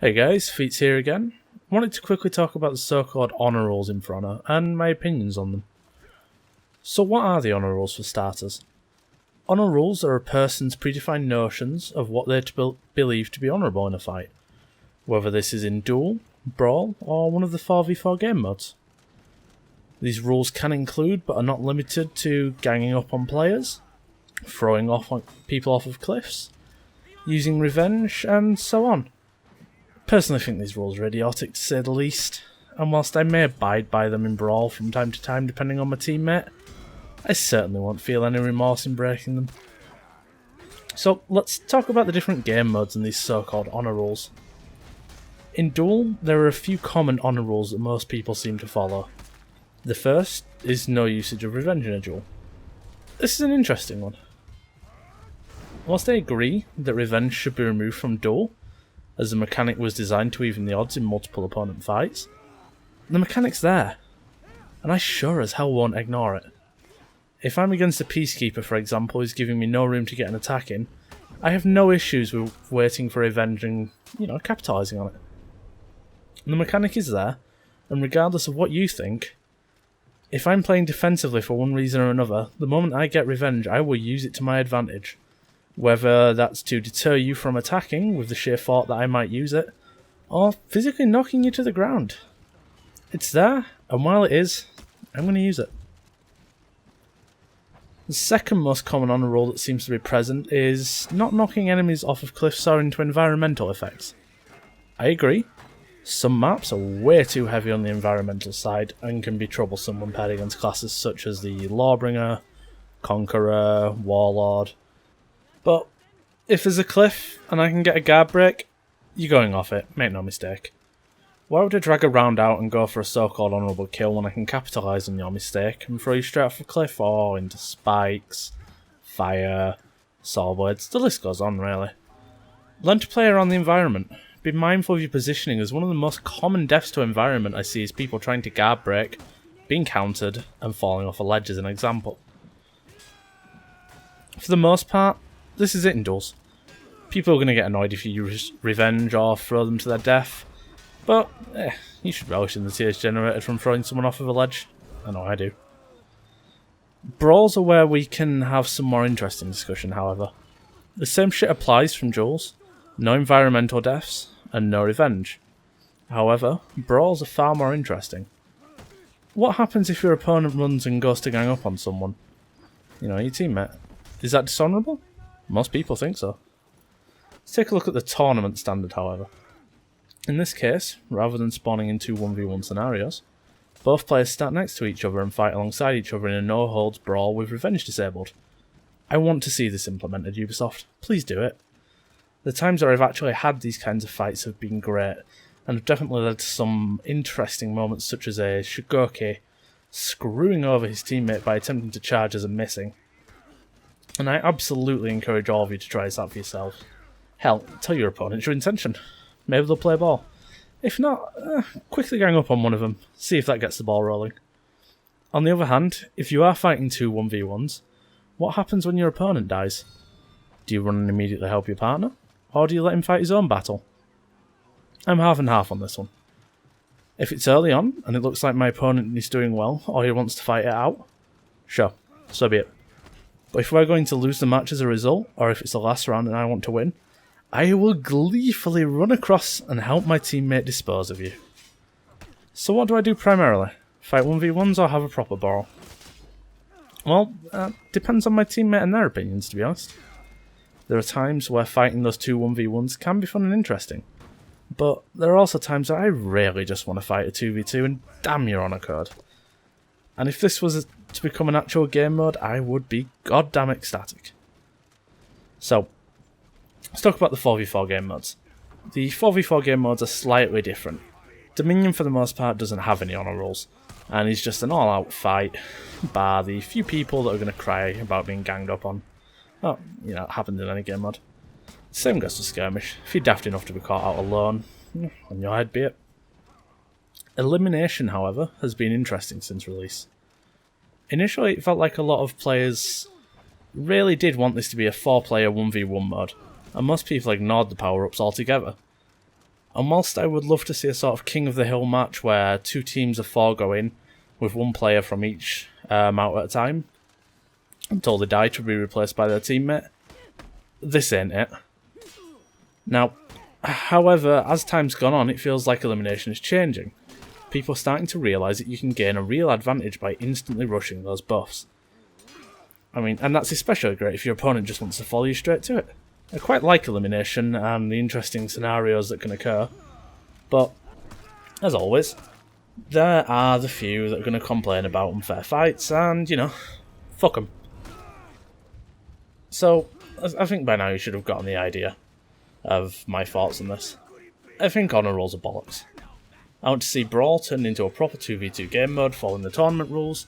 Hey guys, Feets here again. I wanted to quickly talk about the so-called honour rolls in For Honor and my opinions on them. So what are the honour rolls for starters? Honour rolls are a person's predefined notions of what they're to believe to be honourable in a fight, whether this is in duel, brawl, or one of the 4v4 game modes. These rules can include, but are not limited to, ganging up on players, throwing people off of cliffs, using revenge, and so on. Personally, I think these rules are idiotic to say the least, and whilst I may abide by them in Brawl from time to time depending on my teammate, I certainly won't feel any remorse in breaking them. So let's talk about the different game modes and these so-called honour rules. In Duel, there are a few common honour rules that most people seem to follow. The first is no usage of revenge in a duel. This is an interesting one. Whilst I agree that revenge should be removed from Duel, as the mechanic was designed to even the odds in multiple opponent fights, the mechanic's there, and I sure as hell won't ignore it. If I'm against a Peacekeeper, for example, who's giving me no room to get an attack in, I have no issues with waiting for revenge and, capitalising on it. And the mechanic is there, and regardless of what you think, if I'm playing defensively for one reason or another, the moment I get revenge, I will use it to my advantage. Whether that's to deter you from attacking with the sheer thought that I might use it, or physically knocking you to the ground. It's there, and while it is, I'm going to use it. The second most common honour rule that seems to be present is not knocking enemies off of cliffs or into environmental effects. I agree, some maps are way too heavy on the environmental side and can be troublesome when paired against classes such as the Lawbringer, Conqueror, Warlord. But if there's a cliff and I can get a guard break, you're going off it, make no mistake. Why would I drag a round out and go for a so-called honourable kill when I can capitalise on your mistake and throw you straight off a cliff or into spikes, fire, saw blades, the list goes on really. Learn to play around the environment. Be mindful of your positioning, as one of the most common deaths to environment I see is people trying to guard break, being countered and falling off a ledge as an example. For the most part, this is it in duels. People are going to get annoyed if you use revenge or throw them to their death, but you should relish in the tears generated from throwing someone off of a ledge. I know I do. Brawls are where we can have some more interesting discussion, however. The same shit applies from duels. No environmental deaths, and no revenge. However, brawls are far more interesting. What happens if your opponent runs and goes to gang up on someone? Your teammate. Is that dishonourable? Most people think so. Let's take a look at the tournament standard, however. In this case, rather than spawning into 1v1 scenarios, both players start next to each other and fight alongside each other in a no-holds brawl with revenge disabled. I want to see this implemented, Ubisoft. Please do it. The times where I've actually had these kinds of fights have been great, and have definitely led to some interesting moments such as a Shigoki screwing over his teammate by attempting to charge as a missing. And I absolutely encourage all of you to try this out for yourselves. Hell, tell your opponents your intention. Maybe they'll play ball. If not, quickly gang up on one of them, see if that gets the ball rolling. On the other hand, if you are fighting two 1v1s, what happens when your opponent dies? Do you run and immediately help your partner? Or do you let him fight his own battle? I'm half and half on this one. If it's early on, and it looks like my opponent is doing well, or he wants to fight it out, sure, so be it. But if we're going to lose the match as a result, or if it's the last round and I want to win, I will gleefully run across and help my teammate dispose of you. So what do I do primarily? Fight 1v1s or have a proper brawl? Well, depends on my teammate and their opinions, to be honest. There are times where fighting those two 1v1s can be fun and interesting, but there are also times where I really just want to fight a 2v2 and damn your honour code. And if this was to become an actual game mode, I would be goddamn ecstatic. So, let's talk about the 4v4 game modes. The 4v4 game modes are slightly different. Dominion for the most part doesn't have any honour rules, and is just an all-out fight, bar the few people that are going to cry about being ganged up on. Well, it happens in any game mode. Same goes for Skirmish. If you're daft enough to be caught out alone, on your head be it. Elimination, however, has been interesting since release. Initially, it felt like a lot of players really did want this to be a 4-player 1v1 mode, and most people ignored the power-ups altogether. And whilst I would love to see a sort of King of the Hill match where 2 teams of 4 go in, with 1 player from each out at a time, until they die to be replaced by their teammate, this ain't it. Now, however, as time's gone on, it feels like elimination is changing. People are starting to realise that you can gain a real advantage by instantly rushing those buffs. I mean, and that's especially great if your opponent just wants to follow you straight to it. I quite like elimination and the interesting scenarios that can occur, but, as always, there are the few that are going to complain about unfair fights, and, you know, fuck them. So, I think by now you should have gotten the idea of my thoughts on this. I think honour rolls are bollocks. I want to see Brawl turned into a proper 2v2 game mode following the tournament rules.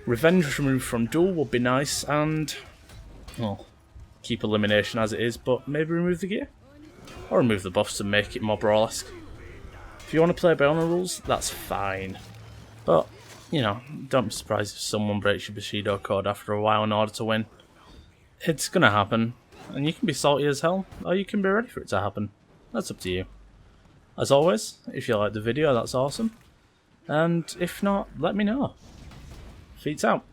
Revenge removed from Duel would be nice, and, well, keep elimination as it is, but maybe remove the gear? Or remove the buffs and make it more Brawl-esque. If you want to play by honour rules, that's fine. But, you know, don't be surprised if someone breaks your Bushido code after a while in order to win. It's gonna happen, and you can be salty as hell, or you can be ready for it to happen. That's up to you. As always, if you liked the video, that's awesome. And if not, let me know. Feets out.